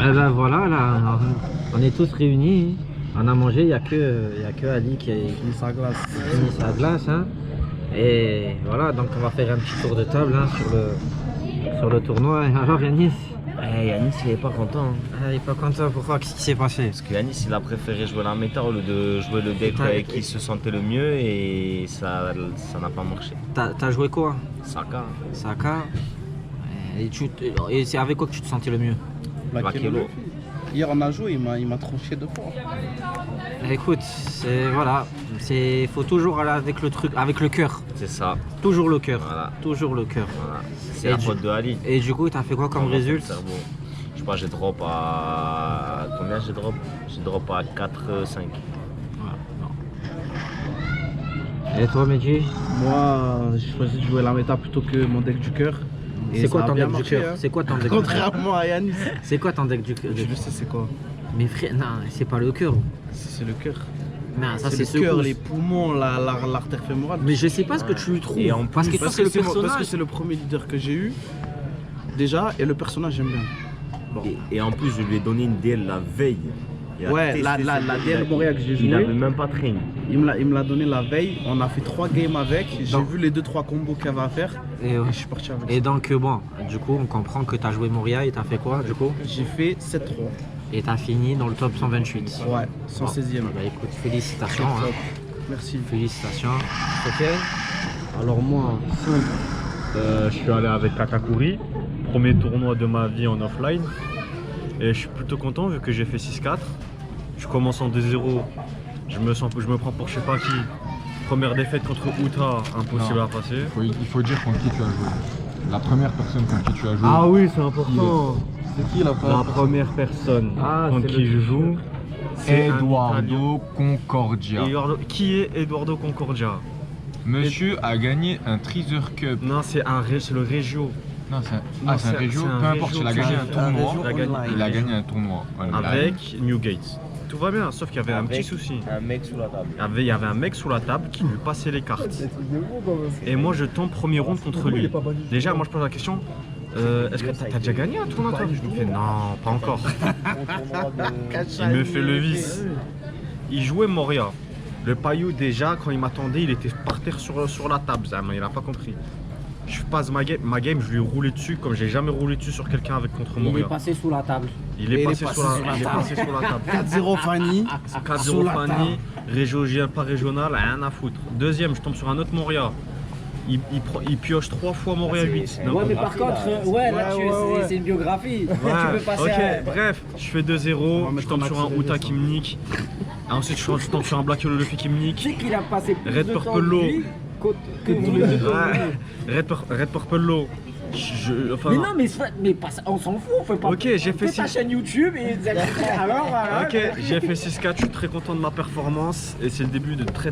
Eh ben voilà, là, on est tous réunis. On a mangé, il n'y a que Ali qui finit sa glace. Hein. Et voilà, donc on va faire un petit tour de table hein, sur le tournoi. Et alors Yanis? Yanis il est pas content. Il est pas content, pourquoi? Qu'est-ce qui s'est passé? Parce que Yanis il a préféré jouer la méta au lieu de jouer le deck avec qui il se sentait le mieux et ça n'a pas marché. T'as joué quoi? Saka. Saka. Et c'est avec quoi que tu te sentais le mieux? Blackelo. Hier on a joué, il m'a tranché 2 fois. Écoute, voilà, faut toujours aller avec le cœur. C'est ça. Toujours le cœur. Voilà. Toujours le cœur. Voilà. C'est la faute de Ali. Et du coup, t'as fait quoi comme résultat? Je sais pas, j'ai drop à... Combien j'ai drop? J'ai drop à 4-5. Et toi, Medji? Moi, j'ai choisi de jouer la méta plutôt que mon deck du cœur. C'est quoi ton deck du cœur? C'est quoi ton deck du cœur? Contrairement à Yanis. C'est quoi ton deck du cœur? Je sais c'est quoi. Mais frère, non, c'est pas le cœur. C'est le cœur. Non, ça c'est le cœur, les poumons, l'artère fémorale. Mais je sais pas ce que tu lui trouves. Et en parce que c'est le premier leader que j'ai eu. Déjà, et le personnage j'aime bien. Bon. Et en plus, je lui ai donné une DL la veille. Ouais, la DL Montréal que j'ai joué. Il avait même pas train. Il me l'a donné la veille. On a fait 3 games avec. J'ai vu les 2-3 combos qu'elle va faire. Et je suis parti avec. Et donc, bon, du coup, on comprend que tu as joué Moria et tu as fait quoi du coup? J'ai fait 7-3. Et tu as fini dans le top 128. Ouais, 116e. Bah écoute, félicitations. Hein. Merci. Félicitations. Ok. Alors moi, simple, je suis allé avec Kakakuri, premier tournoi de ma vie en offline. Et je suis plutôt content vu que j'ai fait 6-4. Je commence en 2-0, je me prends pour je sais pas qui. Première défaite contre Uta, impossible à passer. Il faut dire contre qui tu as joué. La première personne contre qui tu as joué. Ah oui, c'est important. C'est qui la première personne contre qui je joue? C'est Eduardo Concordia. Qui est Eduardo Concordia? Monsieur a gagné un Treasure Cup. Non, c'est le Régio. Non, c'est un Régio. Peu importe, il a gagné un tournoi. Il a gagné un tournoi. Avec Newgate. Tout va bien, sauf qu'il y avait un petit souci. Un mec sous la table. Il y avait un mec sous la table qui lui passait les cartes. Et moi, je tombe premier round contre lui. Déjà, moi, je pose la question. Est-ce que t'as déjà gagné un tournoi toi? Je lui fais non, pas encore. Il me fait le vice. Il jouait Moria. Le paillou déjà, quand il m'attendait, il était par terre sur la table. Il n'a pas compris. Je passe ma game, je lui ai roulé dessus comme j'ai jamais roulé dessus sur quelqu'un contre Moria. Il est passé sous la table. Il est passé sur la table. 4-0 Fanny. 4-0 Fanny, régional, pas régional, rien à foutre. Deuxième, je tombe sur un autre Moria. Il pioche 3 fois Moria 8. Ouais, mais par contre, c'est une biographie. Ouais, tu peux passer bref, je fais 2-0, je tombe sur un Uta qui me nique. Ensuite, je tombe sur un Black Yellow Luffy qui me nique. Tu sais qu'il a passé plus Red de temps Purple Low. que tous les deux. Red Purple Low. Mais on s'en fout, on fait pas. Ok, j'ai fait ta chaîne YouTube et alors voilà. Ok, j'ai fait 6-4, je suis très content de ma performance et c'est le début de très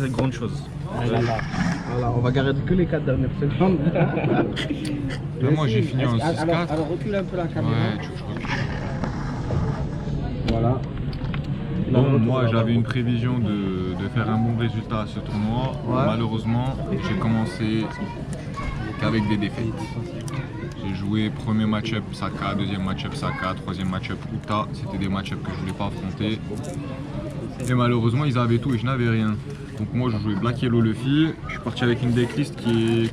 grandes choses. Voilà, on va garder que les 4 dernières secondes. Moi j'ai fini en 6-4. Alors recule un peu la caméra. Ouais, je recule. Voilà. Bon, moi j'avais une prévision de faire un bon résultat à ce tournoi. Ouais. Malheureusement, j'ai commencé qu'avec des défaites. J'ai joué premier match-up Saka, deuxième match-up Saka, troisième match-up Uta. C'était des match-up que je voulais pas affronter. Et malheureusement, ils avaient tout et je n'avais rien. Donc moi, je jouais Black Yellow Luffy. Je suis parti avec une decklist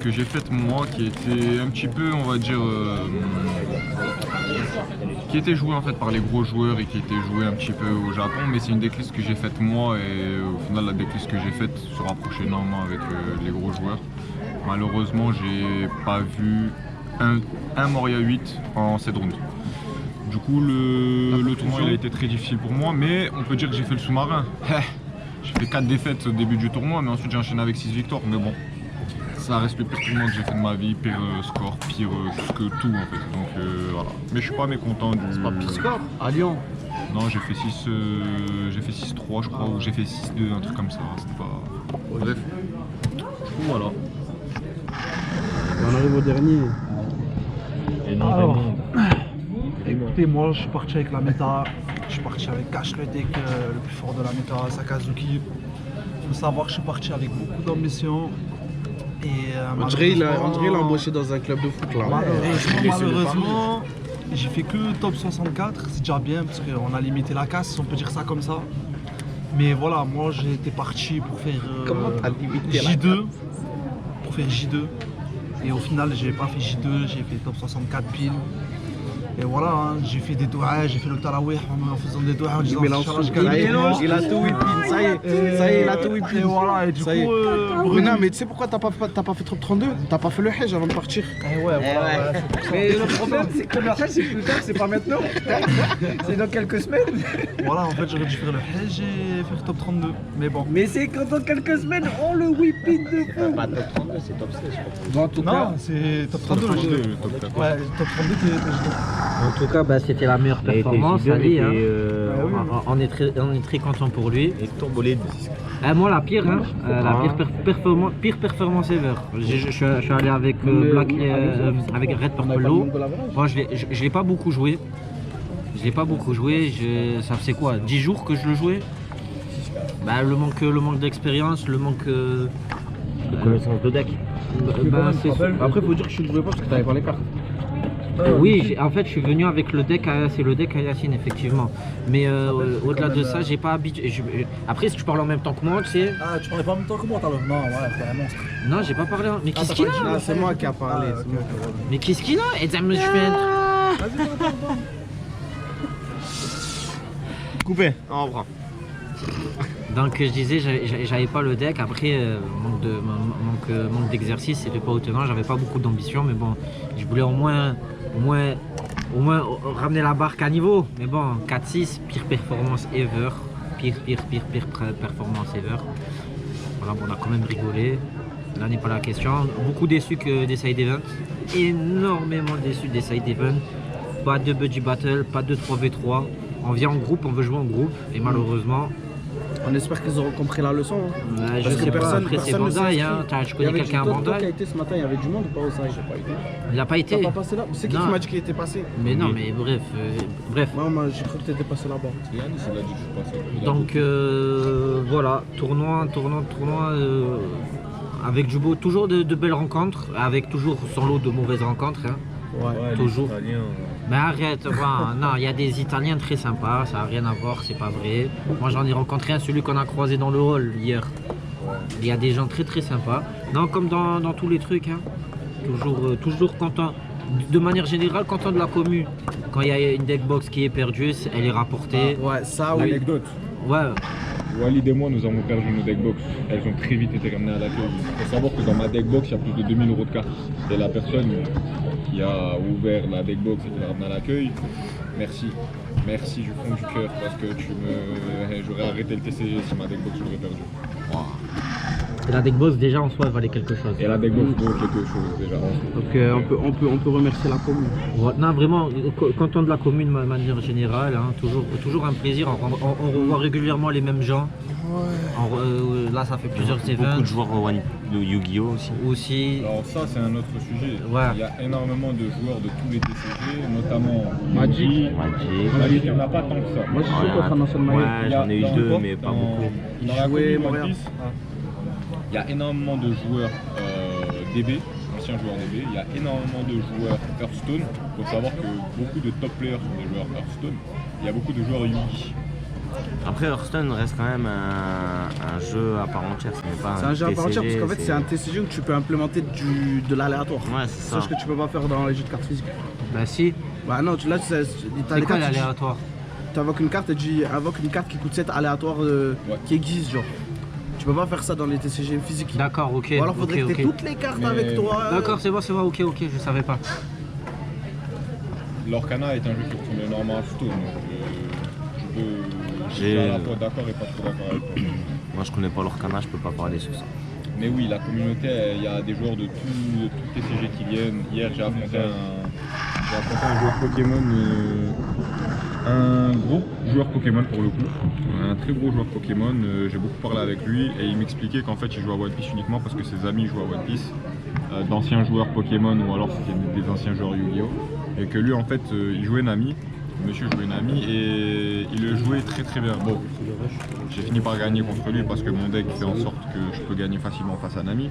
que j'ai faite moi, qui était un petit peu, on va dire, qui était jouée en fait par les gros joueurs et qui était jouée un petit peu au Japon. Mais c'est une decklist que j'ai faite moi et au final, la decklist que j'ai faite se rapprochait énormément avec les gros joueurs. Malheureusement, j'ai pas vu un Moria 8 en 7 rounds. Du coup, le tournoi il a été très difficile pour moi, mais on peut dire que j'ai fait le sous-marin. J'ai fait 4 défaites au début du tournoi, mais ensuite j'ai enchaîné avec 6 victoires. Mais bon, ça reste le pire tournoi que j'ai fait de ma vie, pire score, pire que tout en fait. Donc voilà. Mais je suis pas mécontent du. C'est pas pire score à Lyon. Non, j'ai fait 6-3 je crois, ou j'ai fait 6-2, un truc comme ça. C'était pas. Bref. Du coup, voilà. On arrive au dernier. Alors, écoutez, moi je suis parti avec la méta. Je suis parti avec Cash le deck le plus fort de la méta, Sakazuki. Il faut savoir que je suis parti avec beaucoup d'ambition. Et André, il a embauché dans un club de foot là. Malheureusement, j'ai fait que top 64, c'est déjà bien parce qu'on a limité la casse, on peut dire ça comme ça. Mais voilà, moi j'étais parti pour faire J2. Pour faire J2. Et au final, j'ai pas fait J2, j'ai fait top 64 pile. Et voilà, hein, j'ai fait des doigts, j'ai fait le tarawih en faisant des doigts en disant Il a tout whipping, ça y est, il a tout whipping. Et voilà, et du coup, Mais non, mais tu sais pourquoi t'as pas fait top 32? T'as pas fait le Hajj avant de partir. Mais le problème, c'est que le Hajj, c'est plus tard, c'est pas maintenant. C'est dans quelques semaines. Voilà, en fait, j'aurais dû faire le Hajj et faire top 32. Mais bon. Mais c'est quand dans quelques semaines, on le whipping de fou. Pas top 32, c'est top 16, je crois. Bon, en tout cas, Non, c'est top 32. Top 32, Ouais, top 14. top 32, t'es En tout cas, bah, c'était la meilleure Il a été performance, leader, Ali. et Hein. puis, On est très content pour lui. et tombolé. Moi, la pire, hein, pire performance ever. Je suis allé avec Black, avec Red Purple Low. Moi, je l'ai pas beaucoup joué. Ça faisait quoi, 10 jours que je le jouais. Bah, le manque d'expérience, le manque De connaissance de deck. Après, faut dire que je le jouais pas parce que t'avais pas les cartes. Oui, en fait, je suis venu avec le deck, c'est le deck à Yacine, effectivement. Mais au-delà de ça, j'ai pas habitué. Après, si tu parles en même temps que moi, tu sais. Ah, tu parlais pas en même temps que moi, t'as le. Non, ouais, t'es un monstre. Non, j'ai pas parlé. Mais qu'est-ce qu'il a? Ah, c'est moi qui a parlé. Mais qu'est-ce qu'il a? Et ça me fait. Coupé, on reprend. Donc je disais, j'avais pas le deck. Après, manque d'exercice, c'était pas autant. J'avais pas beaucoup d'ambition, mais bon, je voulais au moins ramener la barque à niveau. Mais bon, 4-6, pire performance ever. Pire performance ever. Voilà, bon, on a quand même rigolé. Là n'est pas la question. Beaucoup déçu que des side events. Énormément déçu des side events. Pas de budget battle, pas de 3v3. On vient en groupe, on veut jouer en groupe. Et malheureusement, On espère qu'ils auront compris la leçon. je Parce sais que pas, personne- après c'est personne ne Bandai, s'inscrit. hein. Je Il y connais avait quelqu'un à toi qui a Bandai. été ce matin, il y avait du monde ou pas au sage? Il a pas T'as été. pas passé là? C'est qui Non. m'a dit qu'il était passé? Mais non, mais bref. Moi, j'ai cru que t'étais passé là-bas. Yannis, il a dit que je suis passé. Donc voilà, tournoi avec Jubo, toujours de belles rencontres, avec toujours son lot de mauvaises rencontres. Hein. Ouais. Toujours. Mais arrête, voilà, non, il y a des Italiens très sympas, ça n'a rien à voir, c'est pas vrai. Moi j'en ai rencontré un, celui qu'on a croisé dans le hall hier. Il y a des gens très très sympas. Non, comme dans tous les trucs, hein. Toujours content. De manière générale, content de la commu. Quand il y a une deckbox qui est perdue, elle est rapportée. Ouais, ça oui. Anecdote. Ouais. Walid et moi, nous avons perdu nos deckbox. Elles ont très vite été ramenées à l'accueil. Il faut savoir que dans ma deckbox, il y a plus de 2000 € de cartes. Et la personne qui a ouvert la deckbox et qui l'a ramenée à l'accueil, merci. Merci du fond du cœur parce que j'aurais arrêté le TCG si ma deckbox je l'aurais perdu. Et la deckbox déjà en soi elle valait quelque chose. Et la deckbox vaut quelque chose déjà. Donc on peut remercier la commune. Ouais, non vraiment, content de la commune de manière générale, hein. Toujours un plaisir. On revoit régulièrement les mêmes gens. Là ça fait plusieurs Beaucoup événements de joueurs de Yu-Gi-Oh aussi. aussi. Alors ça c'est un autre sujet. Ouais. Il y a énormément de joueurs de tous les TCG, notamment Magic. Magic, il n'y en a pas tant que ça. Moi, je suis sûr qu'on a seulement Ouais, j'en ai eu deux, mais pas beaucoup. Dans la jouait commune Montréal. One Piece, il y a énormément de joueurs DB, anciens joueurs DB. Il y a énormément de joueurs Hearthstone. Il faut savoir que beaucoup de top players sont des joueurs Hearthstone. Il y a beaucoup de joueurs Yugi. Après, Hearthstone reste quand même un jeu à part entière. C'est un jeu à part entière parce qu'en fait c'est un TCG où tu peux implémenter de l'aléatoire. Ouais, c'est ça. Sache que tu peux pas faire dans les jeux de cartes physiques. Bah si. Bah non, là t'as C'est des quoi cartes. l'aléatoire? Tu invoques une carte et tu invoques une carte qui coûte 7 aléatoire qui existe genre. Tu peux pas faire ça dans les TCG physiques. D'accord, ok. Ou alors faudrait ok, que tu aies ok. toutes les cartes Mais- avec toi. D'accord, c'est bon, ok, je savais pas. L'Orcana est un jeu qui ressemble énormément à Hearthstone. Donc je suis à la fois d'accord et pas trop d'accord avec toi. Moi, je connais pas l'Orcana, je peux pas parler sur ça. Mais oui, la communauté, il y a des joueurs de tous TCG qui viennent. Hier, j'ai affronté un joueur Pokémon, un gros joueur Pokémon pour le coup, un très gros joueur Pokémon. J'ai beaucoup parlé avec lui et il m'expliquait qu'en fait, il jouait à One Piece uniquement parce que ses amis jouaient à One Piece, d'anciens joueurs Pokémon ou alors c'était des anciens joueurs Yu-Gi-Oh! Et que lui, en fait, il jouait Nami. Monsieur jouait Nami et il le jouait très très bien. Bon, j'ai fini par gagner contre lui parce que mon deck fait en sorte que je peux gagner facilement face à Nami.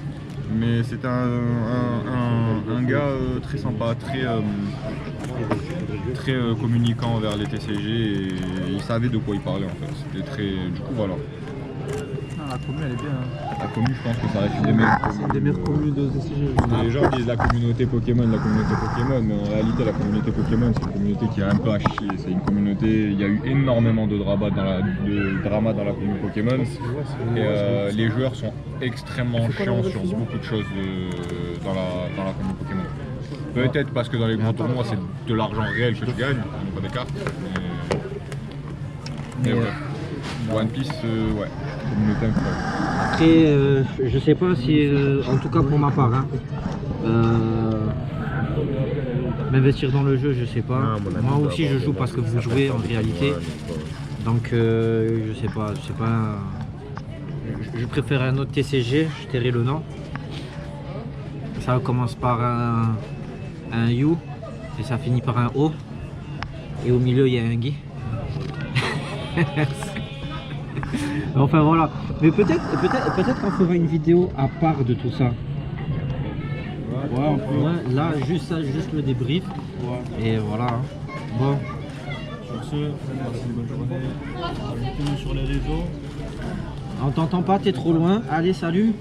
Mais c'est un gars très sympa, très communicant envers les TCG et il savait de quoi il parlait en fait. C'était très. Du coup voilà. Ah, la commune elle est bien. Hein. La commune, je pense que ça reste une des meilleures communes. C'est une des meilleures communes de TCG. Les gens disent la communauté Pokémon, mais en réalité la communauté Pokémon c'est une communauté qui est un peu à chier. C'est une communauté, il y a eu énormément de drama dans la communauté Pokémon. Et les joueurs sont extrêmement chiants sur beaucoup de choses dans la communauté Pokémon. Peut-être parce que dans les grands tournois c'est de l'argent réel que tu gagnes, pas des cartes. Mais ouais. One Piece, ouais, communauté incroyable. Après, je sais pas si, en tout cas pour ma part, hein, m'investir dans le jeu, je sais pas. Moi aussi, je joue parce que vous jouez en réalité. Donc, je sais pas. Je préfère un autre TCG, je tairai le nom. Ça commence par un U et ça finit par un O. Et au milieu, il y a un Guy. Enfin voilà, mais peut-être qu'on fera une vidéo à part de tout ça. Ouais, on peut. Là, juste le débrief. Ouais. Et voilà. Bon. Sur ce, passez une bonne journée. Ajoutez-nous sur les réseaux. On t'entend pas, t'es trop loin. Allez, salut.